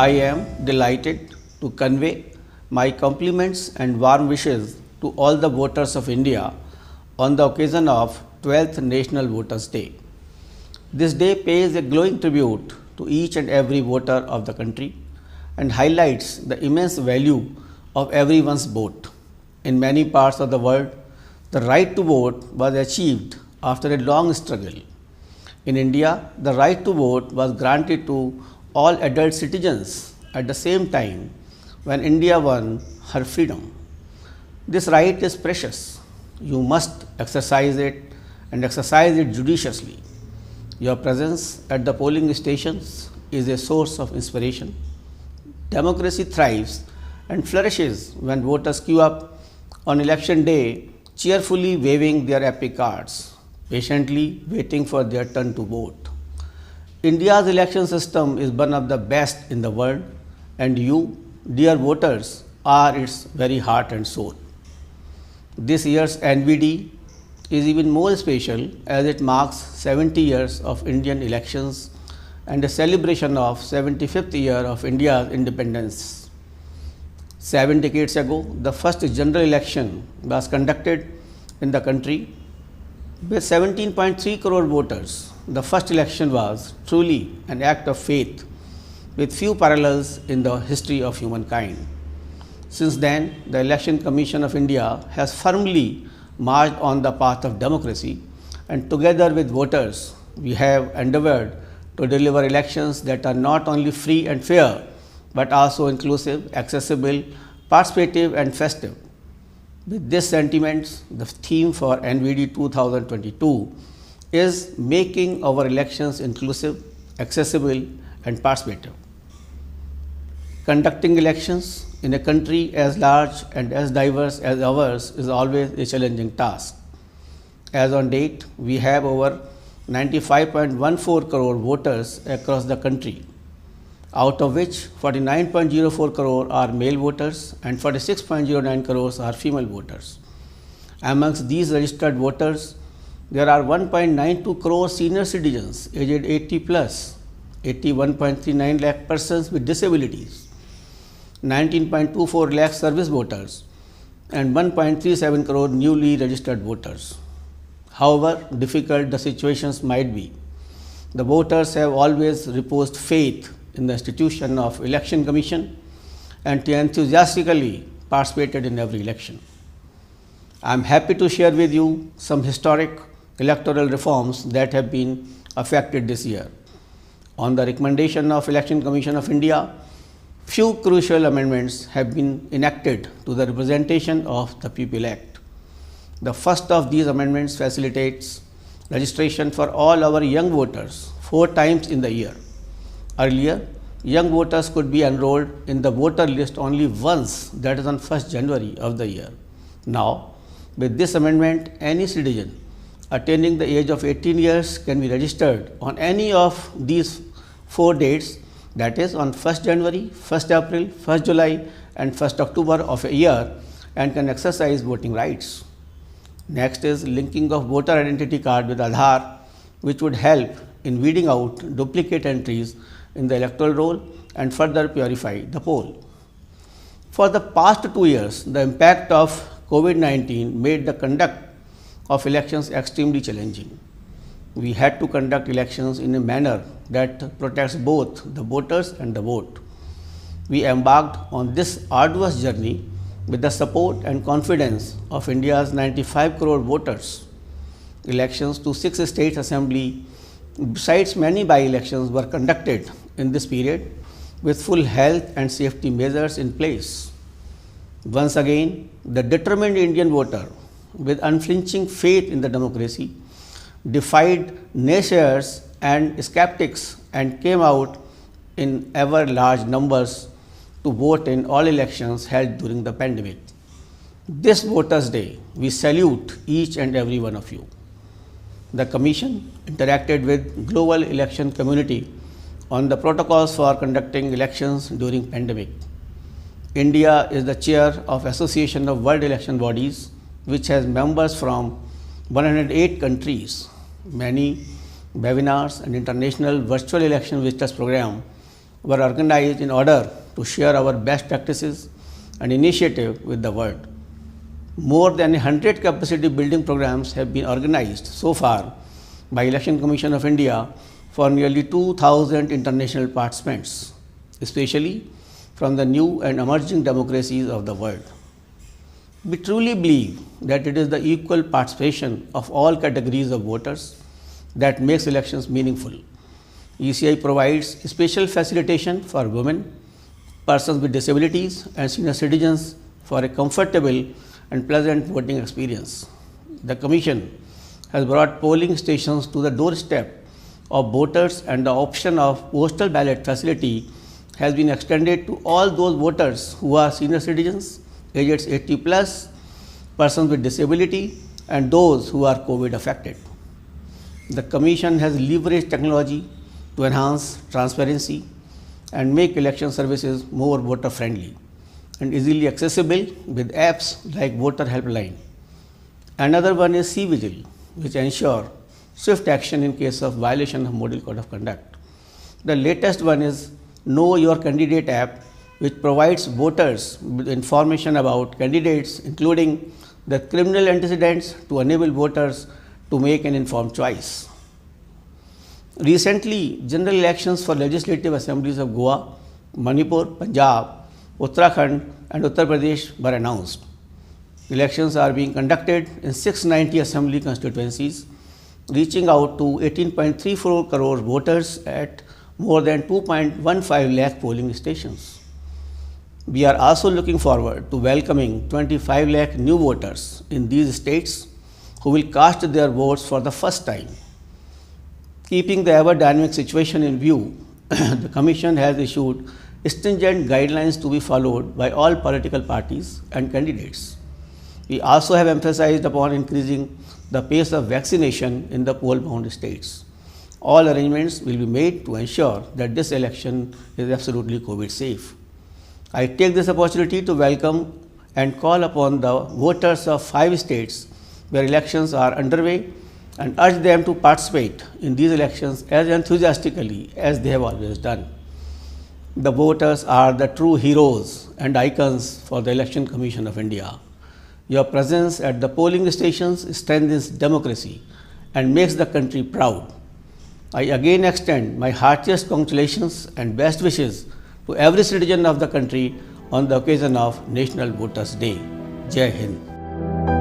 I am delighted to convey my compliments and warm wishes to all the voters of India on the occasion of 12th National Voters' Day. This day pays a glowing tribute to each and every voter of the country and highlights the immense value of everyone's vote. In many parts of the world, the right to vote was achieved after a long struggle. In India, the right to vote was granted to all adult citizens at the same time when India won her freedom. This right is precious. You must exercise it and exercise it judiciously. Your presence at the polling stations is a source of inspiration. Democracy thrives and flourishes when voters queue up on election day, cheerfully waving their epic cards, patiently waiting for their turn to vote. India's election system is one of the best in the world, and you, dear voters, are its very heart and soul. This year's NVD is even more special as it marks 70 years of Indian elections and a celebration of 75th year of India's independence. 7 decades ago, the first general election was conducted in the country with 17.3 crore voters. The first election was truly an act of faith with few parallels in the history of humankind. Since then, the Election Commission of India has firmly marched on the path of democracy, and together with voters, we have endeavored to deliver elections that are not only free and fair, but also inclusive, accessible, participative and festive. With these sentiments, the theme for NVD 2022 is making our elections inclusive, accessible and participative. Conducting elections in a country as large and as diverse as ours is always a challenging task. As on date, we have over 95.14 crore voters across the country, out of which 49.04 crore are male voters and 46.09 crores are female voters. Amongst these registered voters, there are 1.92 crore senior citizens aged 80 plus, 81.39 lakh persons with disabilities, 19.24 lakh service voters, and 1.37 crore newly registered voters. However difficult the situations might be, the voters have always reposed faith in the institution of Election Commission and enthusiastically participated in every election. I am happy to share with you some historic electoral reforms that have been effected this year. On the recommendation of Election Commission of India, few crucial amendments have been enacted to the Representation of the People Act. The first of these amendments facilitates registration for all our young voters 4 times in the year. Earlier, young voters could be enrolled in the voter list only once, that is on 1st January of the year. Now, with this amendment, any citizen attaining the age of 18 years can be registered on any of these 4 dates, that is on 1st January, 1st April, 1st July and 1st October of a year, and can exercise voting rights. Next is linking of voter identity card with Aadhaar, which would help in weeding out duplicate entries in the electoral roll and further purify the poll. For the past 2 years, the impact of COVID-19 made the conduct of elections extremely challenging. We had to conduct elections in a manner that protects both the voters and the vote. We embarked on this arduous journey with the support and confidence of India's 95 crore voters. Elections to 6 states assembly, besides many by-elections, were conducted in this period with full health and safety measures in place. Once again, the determined Indian voter, with unflinching faith in the democracy, defied naysayers and skeptics and came out in ever large numbers to vote in all elections held during the pandemic. This Voters' Day, we salute each and every one of you. The Commission interacted with global election community on the protocols for conducting elections during pandemic. India is the chair of Association of World Election Bodies, which has members from 108 countries. Many webinars and international virtual election visitors program were organized in order to share our best practices and initiative with the world. More than 100 capacity building programs have been organized so far by Election Commission of India for nearly 2,000 international participants, especially from the new and emerging democracies of the world. We truly believe that it is the equal participation of all categories of voters that makes elections meaningful. ECI provides special facilitation for women, persons with disabilities, and senior citizens for a comfortable and pleasant voting experience. The Commission has brought polling stations to the doorstep of voters, and the option of postal ballot facility has been extended to all those voters who are senior citizens, aged 80 plus, persons with disability, and those who are COVID affected. The Commission has leveraged technology to enhance transparency and make election services more voter friendly and easily accessible with apps like Voter Helpline. Another one is C-Vigil, which ensure swift action in case of violation of Model Code of Conduct. The latest one is Know Your Candidate app, which provides voters with information about candidates, including the criminal antecedents, to enable voters to make an informed choice. Recently, general elections for legislative assemblies of Goa, Manipur, Punjab, Uttarakhand, and Uttar Pradesh were announced. Elections are being conducted in 690 assembly constituencies, reaching out to 18.34 crore voters at more than 2.15 lakh polling stations. We are also looking forward to welcoming 25 lakh new voters in these states who will cast their votes for the first time. Keeping the ever-dynamic situation in view, the Commission has issued stringent guidelines to be followed by all political parties and candidates. We also have emphasized upon increasing the pace of vaccination in the poll-bound states. All arrangements will be made to ensure that this election is absolutely COVID safe. I take this opportunity to welcome and call upon the voters of 5 states where elections are underway and urge them to participate in these elections as enthusiastically as they have always done. The voters are the true heroes and icons for the Election Commission of India. Your presence at the polling stations strengthens democracy and makes the country proud. I again extend my heartiest congratulations and best wishes to every citizen of the country on the occasion of National Voters' Day. Jai Hind.